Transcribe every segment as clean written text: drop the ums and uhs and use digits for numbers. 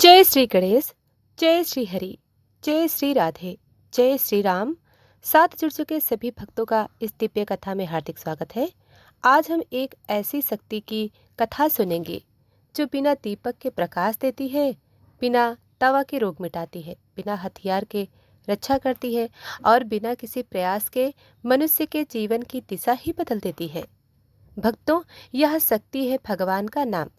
जय श्री गणेश, जय श्री हरि, जय श्री राधे, जय श्री राम। साथ जुड़ चुके सभी भक्तों का इस दिव्य कथा में हार्दिक स्वागत है। आज हम एक ऐसी शक्ति की कथा सुनेंगे जो बिना दीपक के प्रकाश देती है, बिना तवा के रोग मिटाती है, बिना हथियार के रक्षा करती है और बिना किसी प्रयास के मनुष्य के जीवन की दिशा ही बदल देती है। भक्तों, यह शक्ति है भगवान का नाम।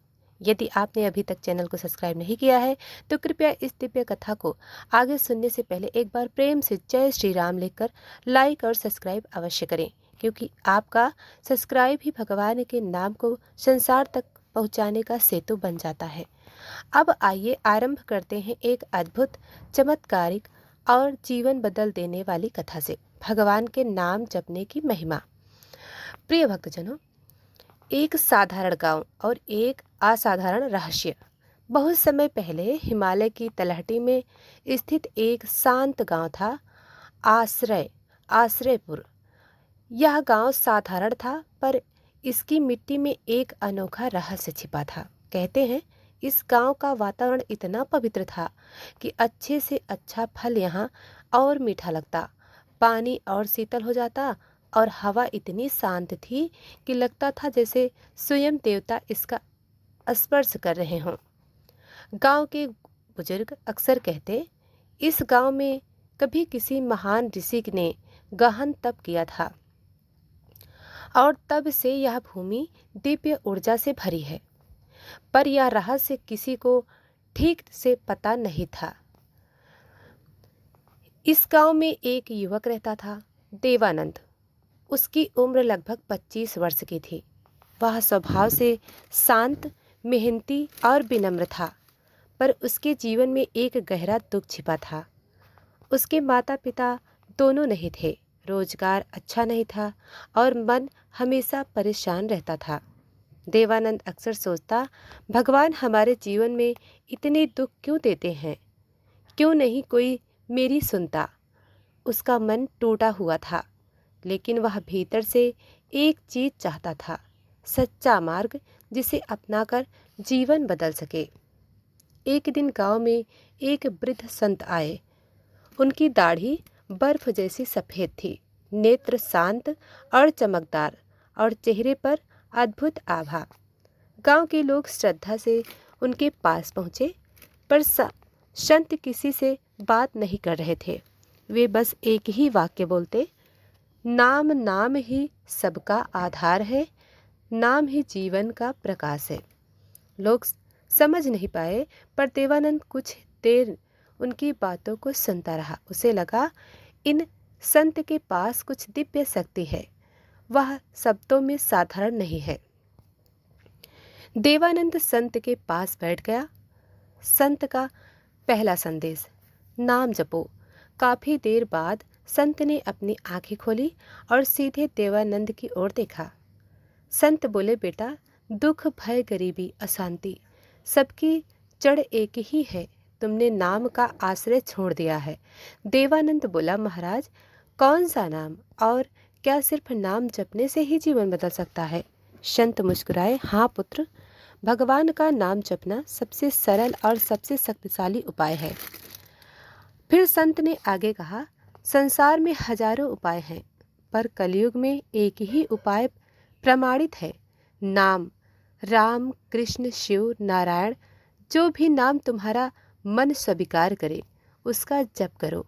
यदि आपने अभी तक चैनल को सब्सक्राइब नहीं किया है तो कृपया इस दिव्य कथा को आगे सुनने से पहले एक बार प्रेम से जय श्री राम लिखकर लाइक और सब्सक्राइब अवश्य करें, क्योंकि आपका सब्सक्राइब ही भगवान के नाम को संसार तक पहुंचाने का सेतु बन जाता है। अब आइए आरंभ करते हैं एक अद्भुत, चमत्कारिक और जीवन बदल देने वाली कथा से, भगवान के नाम जपने की महिमा। प्रिय भक्तजनों, एक साधारण गांव और एक असाधारण रहस्य। बहुत समय पहले हिमालय की तलहटी में स्थित एक शांत गांव था, आश्रयपुर। यह गांव साधारण था, पर इसकी मिट्टी में एक अनोखा रहस्य छिपा था। कहते हैं इस गांव का वातावरण इतना पवित्र था कि अच्छे से अच्छा फल यहाँ और मीठा लगता, पानी और शीतल हो जाता और हवा इतनी शांत थी कि लगता था जैसे स्वयं देवता इसका स्पर्श कर रहे हों। गांव के बुजुर्ग अक्सर कहते, इस गांव में कभी किसी महान ऋषि ने गहन तप किया था और तब से यह भूमि दिव्य ऊर्जा से भरी है। पर यह रहस्य किसी को ठीक से पता नहीं था। इस गांव में एक युवक रहता था, देवानंद। उसकी उम्र लगभग 25 वर्ष की थी। वह स्वभाव से शांत, मेहनती और विनम्र था, पर उसके जीवन में एक गहरा दुख छिपा था। उसके माता पिता दोनों नहीं थे, रोजगार अच्छा नहीं था और मन हमेशा परेशान रहता था। देवानंद अक्सर सोचता, भगवान हमारे जीवन में इतने दुख क्यों देते हैं? क्यों नहीं कोई मेरी सुनता? उसका मन टूटा हुआ था, लेकिन वह भीतर से एक चीज चाहता था, सच्चा मार्ग जिसे अपनाकर जीवन बदल सके। एक दिन गांव में एक वृद्ध संत आए। उनकी दाढ़ी बर्फ जैसी सफेद थी, नेत्र शांत और चमकदार और चेहरे पर अद्भुत आभा। गांव के लोग श्रद्धा से उनके पास पहुंचे, पर संत किसी से बात नहीं कर रहे थे। वे बस एक ही वाक्य बोलते, नाम नाम ही सबका आधार है, नाम ही जीवन का प्रकाश है। लोग समझ नहीं पाए, पर देवानंद कुछ देर उनकी बातों को सुनता रहा। उसे लगा इन संत के पास कुछ दिव्य शक्ति है, वह शब्दों में साधारण नहीं है। देवानंद संत के पास बैठ गया। संत का पहला संदेश, नाम जपो। काफी देर बाद संत ने अपनी आंखें खोली और सीधे देवानंद की ओर देखा। संत बोले, बेटा, दुख, भय, गरीबी, अशांति, सबकी जड़ एक ही है। तुमने नाम का आश्रय छोड़ दिया है। देवानंद बोला, महाराज, कौन सा नाम? और क्या सिर्फ नाम जपने से ही जीवन बदल सकता है? संत मुस्कुराए, हाँ पुत्र, भगवान का नाम जपना सबसे सरल और सबसे शक्तिशाली उपाय है। फिर संत ने आगे कहा, संसार में हजारों उपाय हैं, पर कलयुग में एक ही उपाय प्रमाणित है, नाम। राम, कृष्ण, शिव, नारायण, जो भी नाम तुम्हारा मन स्वीकार करे उसका जप करो।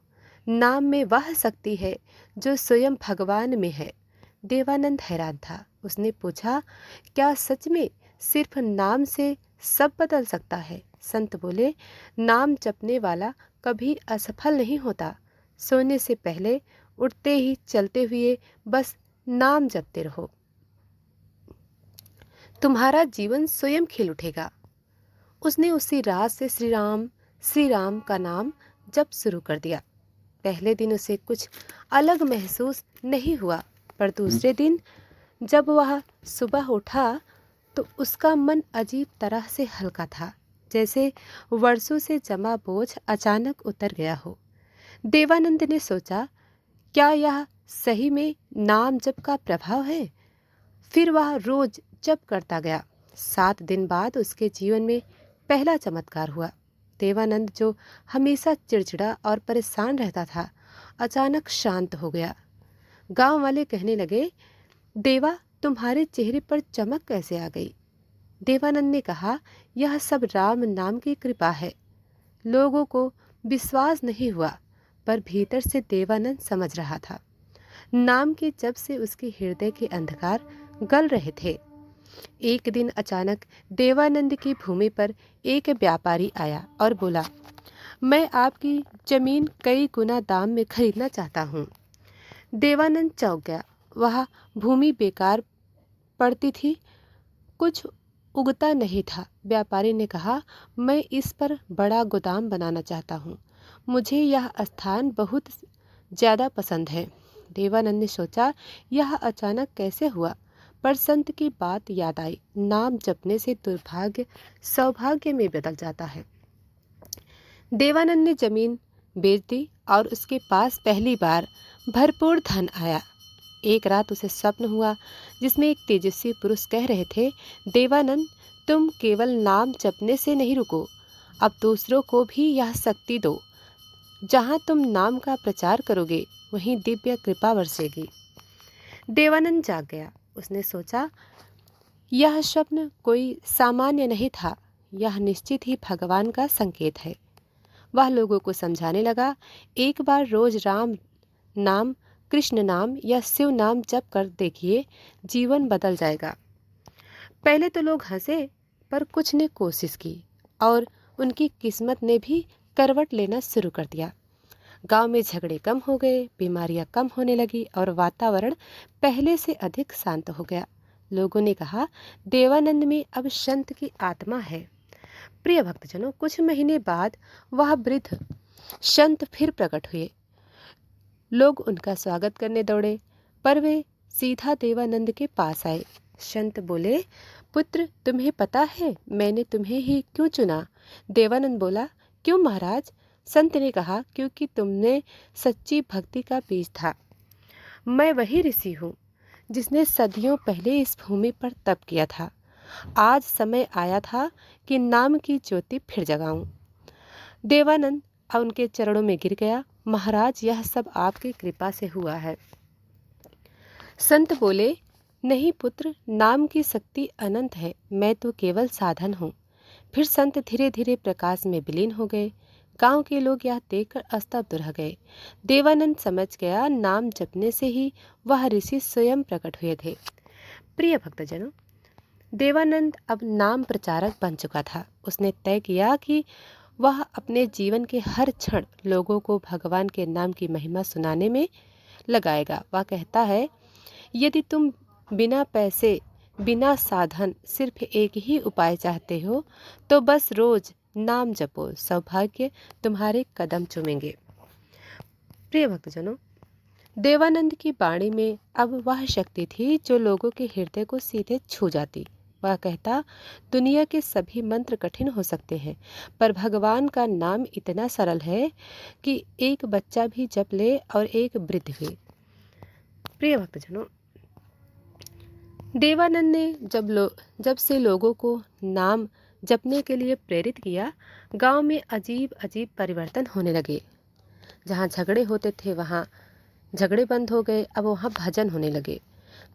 नाम में वह शक्ति है जो स्वयं भगवान में है। देवानंद हैरान था। उसने पूछा, क्या सच में सिर्फ नाम से सब बदल सकता है? संत बोले, नाम जपने वाला कभी असफल नहीं होता। सोने से पहले, उठते ही, चलते हुए बस नाम जपते रहो, तुम्हारा जीवन स्वयं खिल उठेगा। उसने उसी रात से श्री राम का नाम जप शुरू कर दिया। पहले दिन उसे कुछ अलग महसूस नहीं हुआ, पर दूसरे दिन जब वह सुबह उठा तो उसका मन अजीब तरह से हल्का था, जैसे वर्षों से जमा बोझ अचानक उतर गया हो। देवानंद ने सोचा, क्या यह सही में नाम जप का प्रभाव है? फिर वह रोज जप करता गया। 7 दिन बाद उसके जीवन में पहला चमत्कार हुआ। देवानंद, जो हमेशा चिड़चिड़ा और परेशान रहता था, अचानक शांत हो गया। गांव वाले कहने लगे, देवा, तुम्हारे चेहरे पर चमक कैसे आ गई? देवानंद ने कहा, यह सब राम नाम की कृपा है। लोगों को विश्वास नहीं हुआ, पर भीतर से देवानंद समझ रहा था। नाम के जब से उसके हृदय के अंधकार गल रहे थे। एक दिन अचानक देवानंद की भूमि पर एक व्यापारी आया और बोला, मैं आपकी जमीन कई गुना दाम में खरीदना चाहता हूँ। देवानंद चौंक गया। वह भूमि बेकार पड़ती थी, कुछ उगता नहीं था। व्यापारी ने कहा, मैं इस पर बड़ा गोदाम बनाना चाहता हूँ। मुझे यह स्थान बहुत ज़्यादा पसंद है। देवानंद ने सोचा, यह अचानक कैसे हुआ, पर संत की बात याद आई, नाम जपने से दुर्भाग्य सौभाग्य में बदल जाता है। देवानंद ने जमीन बेच दी और उसके पास पहली बार भरपूर धन आया। एक रात उसे स्वप्न हुआ जिसमें एक तेजस्वी पुरुष कह रहे थे, देवानंद, तुम केवल नाम जपने से नहीं रुको, अब दूसरों को भी यह शक्ति दो। जहाँ तुम नाम का प्रचार करोगे वहीं दिव्य कृपा बरसेगी। देवानंद जाग गया। उसने सोचा, यह स्वप्न कोई सामान्य नहीं था, यह निश्चित ही भगवान का संकेत है। वह लोगों को समझाने लगा, एक बार रोज राम नाम, कृष्ण नाम या शिव नाम जप कर देखिए, जीवन बदल जाएगा। पहले तो लोग हंसे, पर कुछ ने कोशिश की और उनकी किस्मत ने भी करवट लेना शुरू कर दिया। गांव में झगड़े कम हो गए, बीमारियां कम होने लगी और वातावरण पहले से अधिक शांत हो गया। लोगों ने कहा, देवानंद में अब संत की आत्मा है। प्रिय भक्तजनों, कुछ महीने बाद वह वृद्ध संत फिर प्रकट हुए। लोग उनका स्वागत करने दौड़े, पर वे सीधा देवानंद के पास आए। संत बोले, पुत्र, तुम्हें पता है मैंने तुम्हें ही क्यों चुना? देवानंद बोला, क्यों महाराज? संत ने कहा, क्योंकि तुमने सच्ची भक्ति का बीज था। मैं वही ऋषि हूँ जिसने सदियों पहले इस भूमि पर तप किया था। आज समय आया था कि नाम की ज्योति फिर जगाऊं। देवानंद उनके चरणों में गिर गया। महाराज, यह सब आपकी कृपा से हुआ है। संत बोले, नहीं पुत्र, नाम की शक्ति अनंत है, मैं तो केवल साधन हूँ। फिर संत धीरे धीरे प्रकाश में विलीन हो गए। गांव के लोग यह देखकर स्तब्ध रह गए। देवानंद समझ गया, नाम जपने से ही वह ऋषि स्वयं प्रकट हुए थे। प्रिय भक्तजनों, देवानंद अब नाम प्रचारक बन चुका था। उसने तय किया कि वह अपने जीवन के हर क्षण लोगों को भगवान के नाम की महिमा सुनाने में लगाएगा। वह कहता है, यदि तुम बिना पैसे, बिना साधन, सिर्फ एक ही उपाय चाहते हो, तो बस रोज नाम जपो, सौभाग्य तुम्हारे कदम चूमेंगे। प्रिय भक्तजनों, देवानंद की वाणी में अब वह शक्ति थी जो लोगों के हृदय को सीधे छू जाती। वह कहता, दुनिया के सभी मंत्र कठिन हो सकते हैं, पर भगवान का नाम इतना सरल है कि एक बच्चा भी जप ले और एक वृद्ध भी। प्रिय भक्तजनों, देवानंद ने जब से लोगों को नाम जपने के लिए प्रेरित किया, गांव में अजीब अजीब परिवर्तन होने लगे। जहाँ झगड़े होते थे वहाँ झगड़े बंद हो गए, अब वहाँ भजन होने लगे।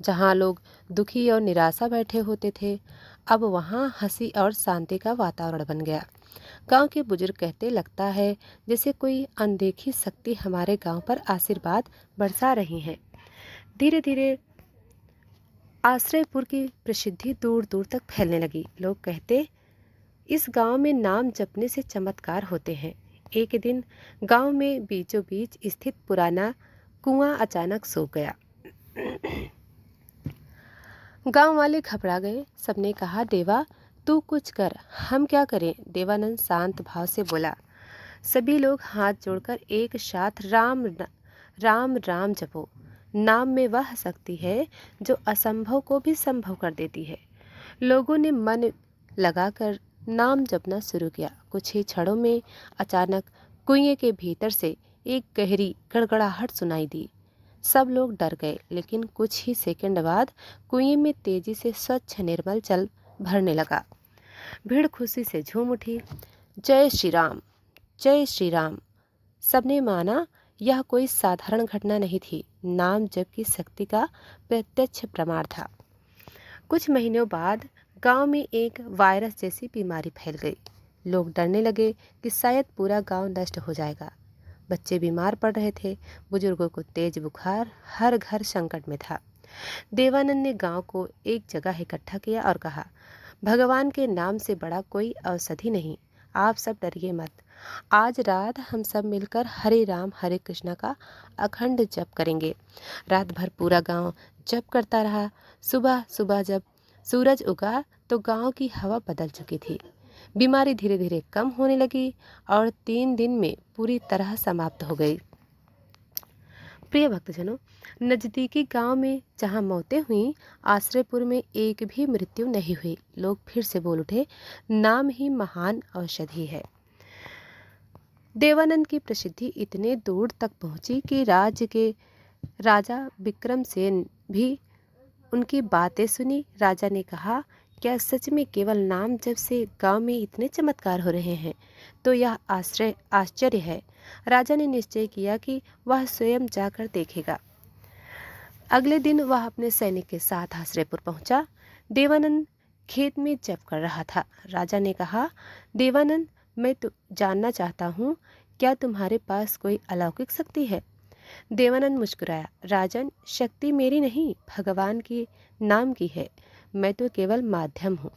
जहाँ लोग दुखी और निराशा बैठे होते थे, अब वहाँ हंसी और शांति का वातावरण बन गया। गांव के बुजुर्ग कहते, लगता है जैसे कोई अनदेखी शक्ति हमारे गांव पर आशीर्वाद बरसा रही है। धीरे धीरे आश्रयपुर की प्रसिद्धि दूर दूर तक फैलने लगी। लोग कहते, इस गांव में नाम जपने से चमत्कार होते हैं। एक दिन गांव में बीचों बीच स्थित पुराना कुआं अचानक सूख गया। गांव वाले घबरा गए। सबने कहा, देवा, तू कुछ कर, हम क्या करें? देवानंद शांत भाव से बोला, सभी लोग हाथ जोड़कर एक साथ राम राम राम जपो। नाम में वह शक्ति है जो असंभव को भी संभव कर देती है। लोगों ने मन लगाकर नाम जपना शुरू किया। कुछ ही क्षणों में अचानक कुएं के भीतर से एक गहरी गड़गड़ाहट सुनाई दी। सब लोग डर गए, लेकिन कुछ ही सेकंड बाद कुएं में तेजी से स्वच्छ निर्मल जल भरने लगा। भीड़ खुशी से झूम उठी। जय श्री राम, जय श्री राम। सबने माना यह कोई साधारण घटना नहीं थी, नाम जप की शक्ति का प्रत्यक्ष प्रमाण था। कुछ महीनों बाद गांव में एक वायरस जैसी बीमारी फैल गई। लोग डरने लगे कि शायद पूरा गांव नष्ट हो जाएगा। बच्चे बीमार पड़ रहे थे, बुजुर्गों को तेज बुखार, हर घर संकट में था। देवानंद ने गांव को एक जगह इकट्ठा किया और कहा, भगवान के नाम से बड़ा कोई औषधि नहीं, आप सब डरिए मत। आज रात हम सब मिलकर हरे राम हरे कृष्णा का अखंड जप करेंगे। रात भर पूरा गांव जप करता रहा। सुबह सुबह जब सूरज उगा तो गांव की हवा बदल चुकी थी। बीमारी धीरे धीरे कम होने लगी और 3 दिन में पूरी तरह समाप्त हो गई। प्रिय भक्तजनों, नजदीकी गांव में जहां मौतें हुई, आश्रयपुर में एक भी मृत्यु नहीं हुई। लोग फिर से बोल उठे, नाम ही महान औषधि है। देवानंद की प्रसिद्धि इतने दूर तक पहुंची कि राज्य के राजा विक्रमसेन भी उनकी बातें सुनी। राजा ने कहा, क्या सच में केवल नाम जप से गांव में इतने चमत्कार हो रहे हैं? तो यह आश्चर्य है। राजा ने निश्चय किया कि वह स्वयं जाकर देखेगा। अगले दिन वह अपने सैनिक के साथ आश्रयपुर पहुंचा। देवानंद खेत में जप कर रहा था। राजा ने कहा, देवानंद, मैं तो जानना चाहता हूँ, क्या तुम्हारे पास कोई अलौकिक शक्ति है? देवानंद मुस्कुराया, राजन, शक्ति मेरी नहीं, भगवान की नाम की है। मैं तो केवल माध्यम हूँ।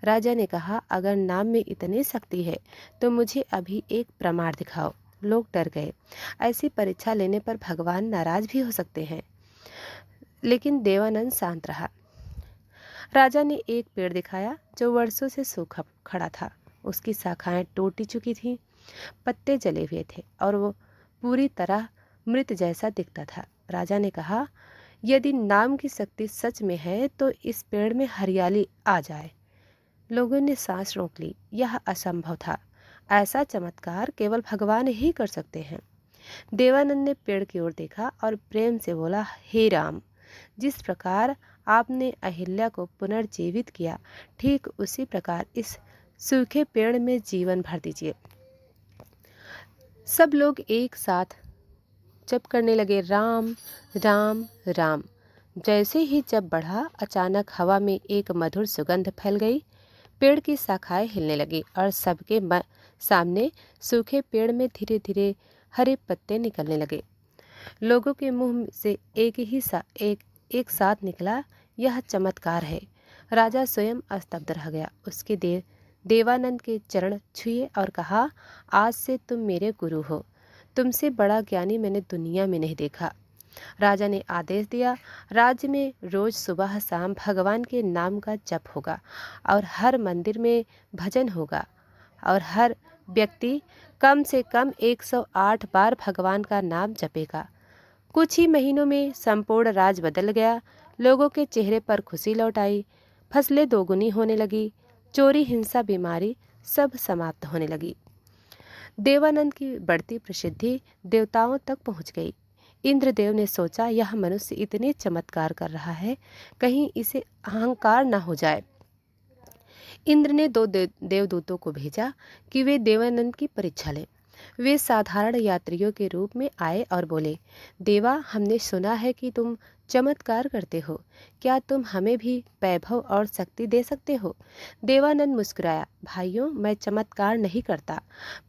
राजा ने कहा, अगर नाम में इतनी शक्ति है तो मुझे अभी एक प्रमाण दिखाओ। लोग डर गए। ऐसी परीक्षा लेने पर भगवान नाराज भी हो सकते हैं। लेकिन देवानंद शांत रहा। राजा ने एक पेड़ दिखाया जो वर्षों से सूखा खड़ा था। उसकी शाखाएं टूटी चुकी थीं, पत्ते जले हुए थे और वो पूरी तरह मृत जैसा दिखता था। राजा ने कहा, यदि नाम की शक्ति सच में है तो इस पेड़ में हरियाली आ जाए। लोगों ने सांस रोक ली। यह असंभव था। ऐसा चमत्कार केवल भगवान ही कर सकते हैं। देवानंद ने पेड़ की ओर देखा और प्रेम से बोला, हे राम, जिस प्रकार आपने अहिल्या को पुनर्जीवित किया, ठीक उसी प्रकार इस सूखे पेड़ में जीवन भर दीजिए। सब लोग एक साथ जप करने लगे, राम राम राम। जैसे ही जप बढ़ा, अचानक हवा में एक मधुर सुगंध फैल गई। पेड़ की शाखाएं हिलने लगी और सबके सामने सूखे पेड़ में धीरे धीरे हरे पत्ते निकलने लगे। लोगों के मुंह से एक साथ निकला, यह चमत्कार है। राजा स्वयं स्तब्ध रह गया। उसके देवानंद के चरण छुए और कहा, आज से तुम मेरे गुरु हो। तुमसे बड़ा ज्ञानी मैंने दुनिया में नहीं देखा। राजा ने आदेश दिया, राज्य में रोज सुबह शाम भगवान के नाम का जप होगा और हर मंदिर में भजन होगा और हर व्यक्ति कम से कम 108 बार भगवान का नाम जपेगा। कुछ ही महीनों में संपूर्ण राज बदल गया। लोगों के चेहरे पर खुशी लौट आई। फसलें दोगुनी होने लगी। चोरी, हिंसा, बीमारी सब समाप्त होने लगी। देवानंद की बढ़ती प्रसिद्धि देवताओं तक पहुंच गई। इंद्रदेव ने सोचा, यह मनुष्य इतने चमत्कार कर रहा है, कहीं इसे अहंकार न हो जाए। इंद्र ने 2 देवदूतों को भेजा कि वे देवानंद की परीक्षा लें। वे साधारण यात्रियों के रूप में आए और बोले, देवा, हमने सुना है कि तुम चमत्कार करते हो। क्या तुम हमें भी वैभव और शक्ति दे सकते हो? देवानंद मुस्कुराया, भाइयों, मैं चमत्कार नहीं करता,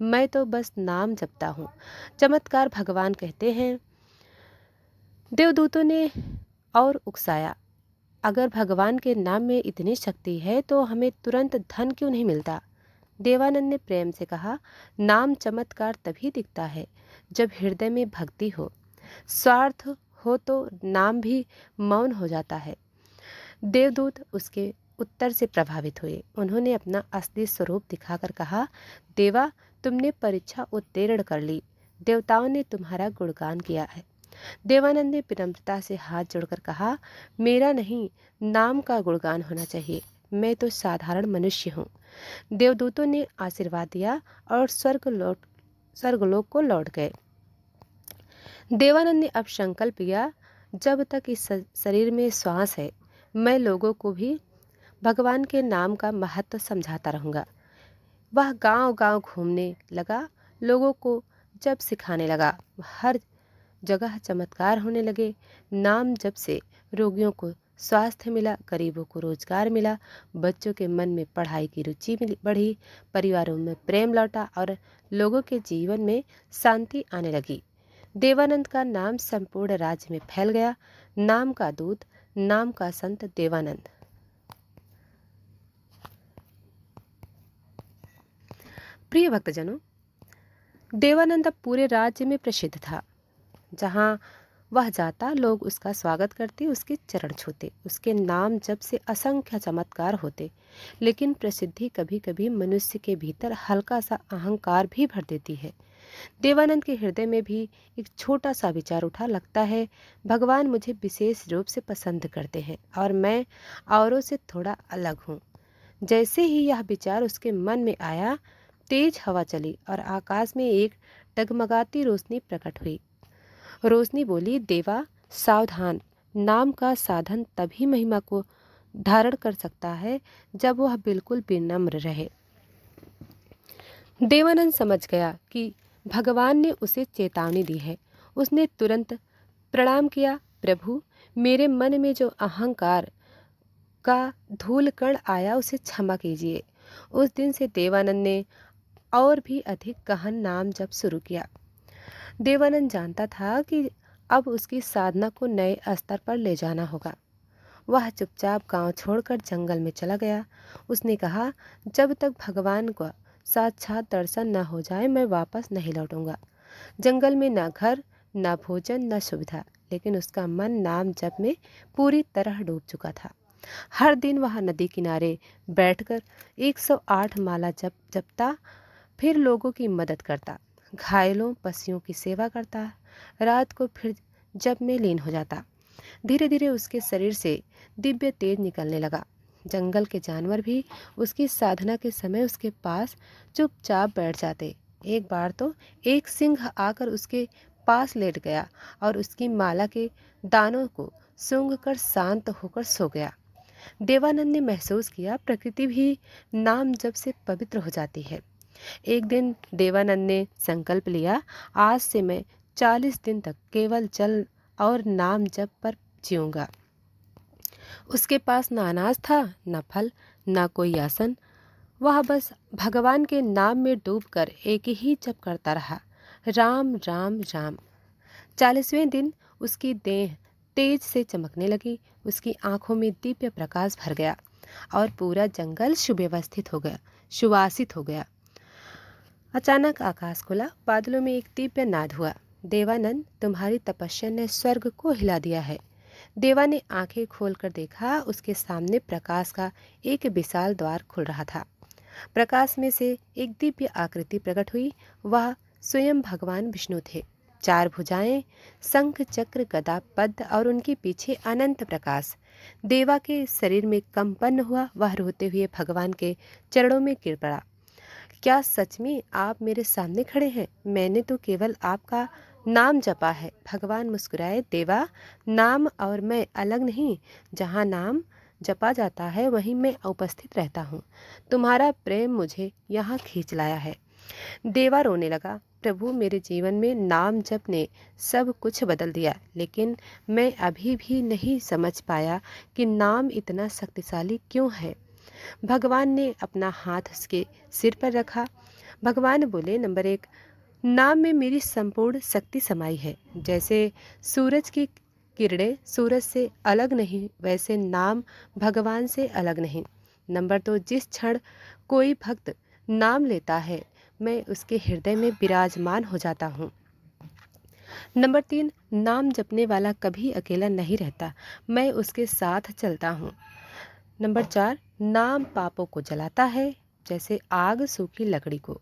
मैं तो बस नाम जपता हूँ। चमत्कार भगवान कहते हैं। देवदूतों ने और उकसाया, अगर भगवान के नाम में इतनी शक्ति है तो हमें तुरंत धन क्यों नहीं मिलता? देवानंद ने प्रेम से कहा, नाम चमत्कार तभी दिखता है जब हृदय में भक्ति हो। स्वार्थ हो तो नाम भी मौन हो जाता है। देवदूत उसके उत्तर से प्रभावित हुए। उन्होंने अपना असली स्वरूप दिखाकर कहा, देवा, तुमने परीक्षा उत्तीर्ण कर ली। देवताओं ने तुम्हारा गुणगान किया है। देवानंद ने विनम्रता से हाथ जोड़कर कहा, मेरा नहीं, नाम का गुणगान होना चाहिए। मैं तो साधारण मनुष्य हूँ। देवदूतों ने आशीर्वाद दिया और स्वर्गलोक को लौट गए। देवानंद ने अब संकल्प लिया, जब तक इस शरीर में श्वास है, मैं लोगों को भी भगवान के नाम का महत्व समझाता रहूँगा। वह गांव-गांव घूमने लगा, लोगों को जप सिखाने लगा। हर जगह चमत्कार होने लगे। नाम जप से रोगियों को स्वास्थ्य मिला, गरीबों को रोजगार मिला, बच्चों के मन में पढ़ाई की रुचि बढ़ी, परिवारों में प्रेम लौटा और लोगों के जीवन में शांति आने लगी। देवानंद का नाम संपूर्ण राज्य में फैल गया। नाम का दूत, नाम का संत देवानंद। प्रिय भक्तजनों, देवानंद अब पूरे राज्य में प्रसिद्ध था। जहाँ वह जाता, लोग उसका स्वागत करते, उसके चरण छूते। उसके नाम जप से असंख्य चमत्कार होते। लेकिन प्रसिद्धि कभी कभी मनुष्य के भीतर हल्का सा अहंकार भी भर देती है। देवानंद के हृदय में भी एक छोटा सा विचार उठा। लगता है भगवान मुझे विशेष रूप से पसंद करते हैं और मैं औरों से थोड़ा अलग हूँ। जैसे ही यह विचार उसके मन में आया, तेज हवा चली और आकाश में एक डगमगाती रोशनी प्रकट हुई। रोशनी बोली, देवा सावधान, नाम का साधन तभी महिमा को धारण कर सकता है जब वह बिल्कुल विनम्र रहे। देवानंद समझ गया कि भगवान ने उसे चेतावनी दी है। उसने तुरंत प्रणाम किया, प्रभु, मेरे मन में जो अहंकार का धूल कण आया उसे क्षमा कीजिए। उस दिन से देवानंद ने और भी अधिक गहन नाम जप शुरू किया। देवानंद जानता था कि अब उसकी साधना को नए स्तर पर ले जाना होगा। वह चुपचाप गांव छोड़कर जंगल में चला गया। उसने कहा, जब तक भगवान का साक्षात दर्शन न हो जाए मैं वापस नहीं लौटूंगा। जंगल में न घर, न भोजन, न सुविधा, लेकिन उसका मन नाम जप में पूरी तरह डूब चुका था। हर दिन वह नदी किनारे बैठकर 108 माला जपता, फिर लोगों की मदद करता, घायलों पशुओं की सेवा करता, रात को फिर जप में लीन हो जाता। धीरे धीरे उसके शरीर से दिव्य तेज निकलने लगा। जंगल के जानवर भी उसकी साधना के समय उसके पास चुपचाप बैठ जाते। एक बार तो एक सिंह आकर उसके पास लेट गया और उसकी माला के दानों को सूंघकर शांत होकर सो गया। देवानंद ने महसूस किया, प्रकृति भी नाम जप से पवित्र हो जाती है। एक दिन देवानंद ने संकल्प लिया, आज से मैं 40 दिन तक केवल जल और नाम जप पर जीऊंगा। उसके पास न अनाज था, न फल, न कोई आसन। वह बस भगवान के नाम में डूबकर एक ही जप करता रहा, राम राम राम। 40वें दिन उसकी देह तेज से चमकने लगी, उसकी आंखों में दिव्य प्रकाश भर गया और पूरा जंगल सुव्यवस्थित हो गया, सुवासित हो गया। अचानक आकाश खुला, बादलों में एक दिव्य नाद हुआ, देवानंद, तुम्हारी तपस्या ने स्वर्ग को हिला दिया है। देवा ने आंखें खोलकर देखा, उसके सामने प्रकाश का एक विशाल द्वार खुल रहा था। प्रकाश में से एक दिव्य आकृति प्रकट हुई। वह स्वयं भगवान विष्णु थे। 4 भुजाएं, शंख चक्र गदा पद्म और उनके पीछे अनंत प्रकाश। देवा के शरीर में कंपन हुआ, वह रोते हुए भगवान के चरणों में गिर पड़ा। क्या सच में आप मेरे सामने खड़े हैं? मैंने तो केवल आपका नाम जपा है। भगवान मुस्कुराए, देवा, नाम और मैं अलग नहीं। जहाँ नाम जपा जाता है वहीं मैं उपस्थित रहता हूँ। तुम्हारा प्रेम मुझे यहाँ खींच लाया है। देवा रोने लगा, प्रभु, मेरे जीवन में नाम जप ने सब कुछ बदल दिया, लेकिन मैं अभी भी नहीं समझ पाया कि नाम इतना शक्तिशाली क्यों है। भगवान ने अपना हाथ उसके सिर पर रखा। भगवान बोले, नंबर 1, नाम में मेरी संपूर्ण शक्ति समाई है। जैसे सूरज की किरणें सूरज से अलग नहीं, वैसे नाम भगवान से अलग नहीं। नंबर 2, जिस क्षण कोई भक्त नाम लेता है मैं उसके हृदय में विराजमान हो जाता हूँ। नंबर 3, नाम जपने वाला कभी अकेला नहीं रहता, मैं उसके साथ चलता हूँ। नंबर 4, नाम पापों को जलाता है जैसे आग सूखी लकड़ी को।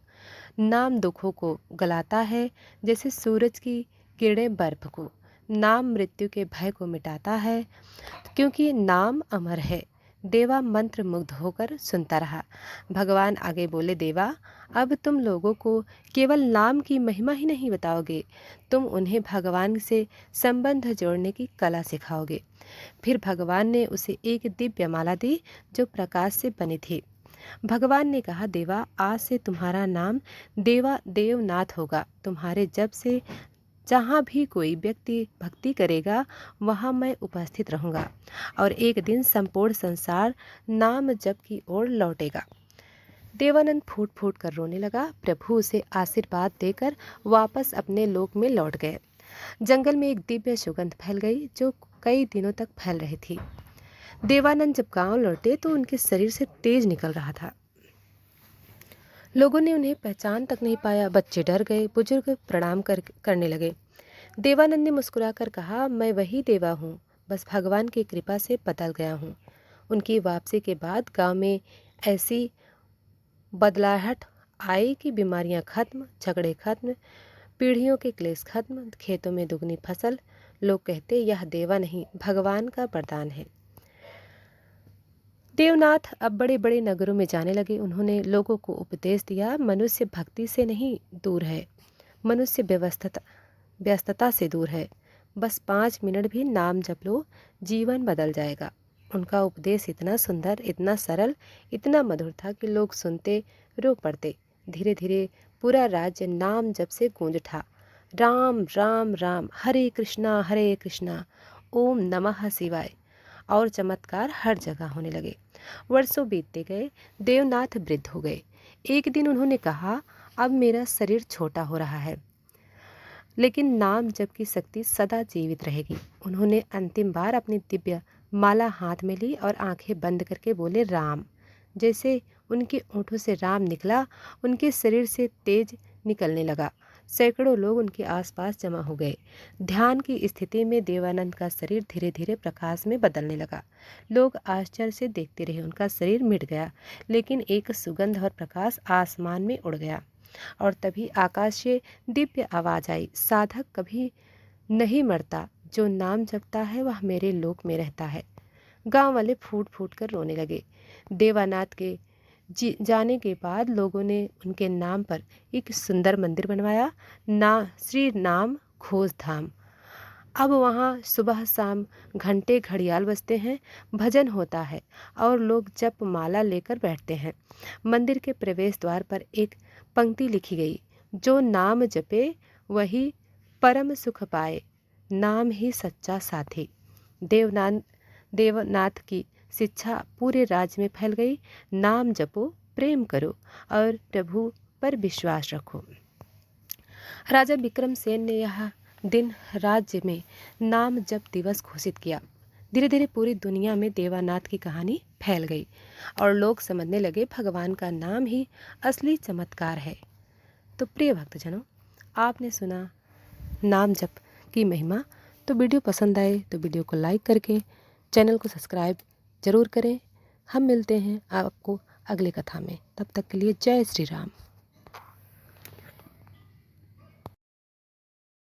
नाम दुखों को गलाता है जैसे सूरज की किरणें बर्फ को। नाम मृत्यु के भय को मिटाता है क्योंकि नाम अमर है। देवा मंत्र मुग्ध होकर सुनता रहा। भगवान आगे बोले, देवा, अब तुम लोगों को केवल नाम की महिमा ही नहीं बताओगे, तुम उन्हें भगवान से संबंध जोड़ने की कला सिखाओगे। फिर भगवान ने उसे एक दिव्य माला दी जो प्रकाश से बनी थी। भगवान ने कहा, देवा, आज से तुम्हारा नाम देवा देवनाथ होगा। तुम्हारे जप से जहाँ भी कोई व्यक्ति भक्ति करेगा वहाँ मैं उपस्थित रहूँगा और एक दिन संपूर्ण संसार नाम जप की ओर लौटेगा। देवानंद फूट फूट कर रोने लगा। प्रभु उसे आशीर्वाद देकर वापस अपने लोक में लौट गए। जंगल में एक दिव्य सुगंध फैल गई जो कई दिनों तक फैल रही थी। देवानंद जब गांव लौटे तो उनके शरीर से तेज निकल रहा था। लोगों ने उन्हें पहचान तक नहीं पाया। बच्चे डर गए, बुजुर्ग प्रणाम करने लगे। देवानंद ने मुस्कुराकर कहा, मैं वही देवा हूँ, बस भगवान की कृपा से बदल गया हूँ। उनकी वापसी के बाद गांव में ऐसी बदलाहट आई कि बीमारियां खत्म, झगड़े खत्म, पीढ़ियों के क्लेश खत्म, खेतों में दुगनी फसल। लोग कहते, यह देवा नहीं, भगवान का वरदान है। देवनाथ अब बड़े बड़े नगरों में जाने लगे। उन्होंने लोगों को उपदेश दिया, मनुष्य भक्ति से नहीं दूर है, मनुष्य व्यस्तता से दूर है। बस 5 मिनट भी नाम जप लो, जीवन बदल जाएगा। उनका उपदेश इतना सुंदर, इतना सरल, इतना मधुर था कि लोग सुनते रो पड़ते। धीरे धीरे पूरा राज्य नाम जप से गूंज उठा। राम राम राम, हरे कृष्णा ओम नमः शिवाय। और चमत्कार हर जगह होने लगे। वर्षों बीतते गए, देवनाथ वृद्ध हो गए। एक दिन उन्होंने कहा, अब मेरा शरीर छोटा हो रहा है, लेकिन नाम जप की शक्ति सदा जीवित रहेगी। उन्होंने अंतिम बार अपनी दिव्य माला हाथ में ली और आंखें बंद करके बोले, राम। जैसे उनके ओंठों से राम निकला, उनके शरीर से तेज निकलने लगा। सैकड़ों लोग उनके आसपास जमा हो गए। ध्यान की स्थिति में देवानंद का शरीर धीरे धीरे प्रकाश में बदलने लगा। लोग आश्चर्य से देखते रहे। उनका शरीर मिट गया, लेकिन एक सुगंध और प्रकाश आसमान में उड़ गया। और तभी आकाश से दिव्य आवाज आई, साधक कभी नहीं मरता, जो नाम जपता है वह मेरे लोक में रहता है। गांव वाले फूट फूट कर रोने लगे। देवानाथ के जाने के बाद लोगों ने उनके नाम पर एक सुंदर मंदिर बनवाया, श्री नाम खोज धाम। अब वहाँ सुबह शाम घंटे घड़ियाल बजते हैं, भजन होता है और लोग जप माला लेकर बैठते हैं। मंदिर के प्रवेश द्वार पर एक पंक्ति लिखी गई, जो नाम जपे वही परम सुख पाए, नाम ही सच्चा साथी। देवनाथ की शिक्षा पूरे राज्य में फैल गई। नाम जपो, प्रेम करो और प्रभु पर विश्वास रखो। राजा विक्रमसेन ने यह दिन राज्य में नाम जप दिवस घोषित किया। धीरे धीरे पूरी दुनिया में देवानाथ की कहानी फैल गई और लोग समझने लगे, भगवान का नाम ही असली चमत्कार है। तो प्रिय भक्तजनों, आपने सुना नाम जप की महिमा। तो वीडियो पसंद आए तो वीडियो को लाइक करके चैनल को सब्सक्राइब जरूर करें। हम मिलते हैं आपको अगली कथा में। तब तक के लिए जय श्री राम।